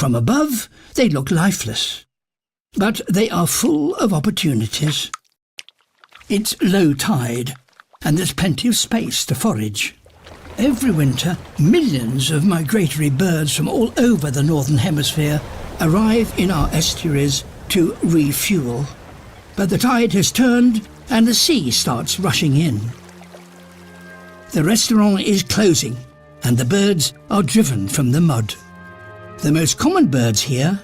From above, they look lifeless, but they are full of opportunities. It's low tide, and there's plenty of space to forage. Every winter, millions of migratory birds from all over the Northern Hemisphere arrive in our estuaries to refuel. But the tide has turned and the sea starts rushing in. The restaurant is closing and the birds are driven from the mud. The most common birds here,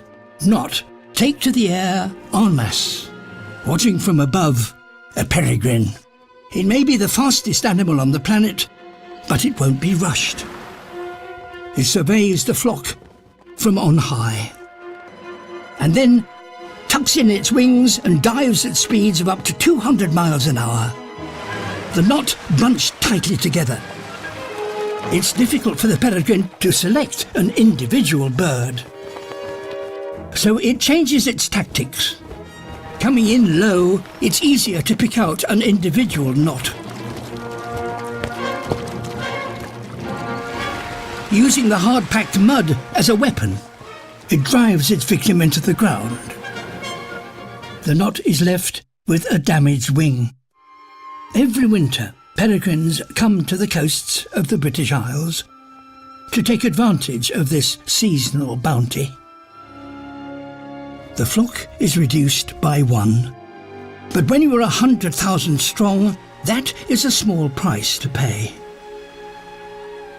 knot, take to the air en masse. Watching from above, a peregrine. It may be the fastest animal on the planet, but it won't be rushed. It surveys the flock from on high, and then tucks in its wings and dives at speeds of up to 200 miles an hour. The knot bunched tightly together. It's difficult for the peregrine to select an individual bird. So it changes its tactics. Coming in low, it's easier to pick out an individual knot. Using the hard-packed mud as a weapon, it drives its victim into the ground. The knot is left with a damaged wing. Every winter, peregrines come to the coasts of the British Isles to take advantage of this seasonal bounty. The flock is reduced by one, but when you are 100,000 strong, that is a small price to pay.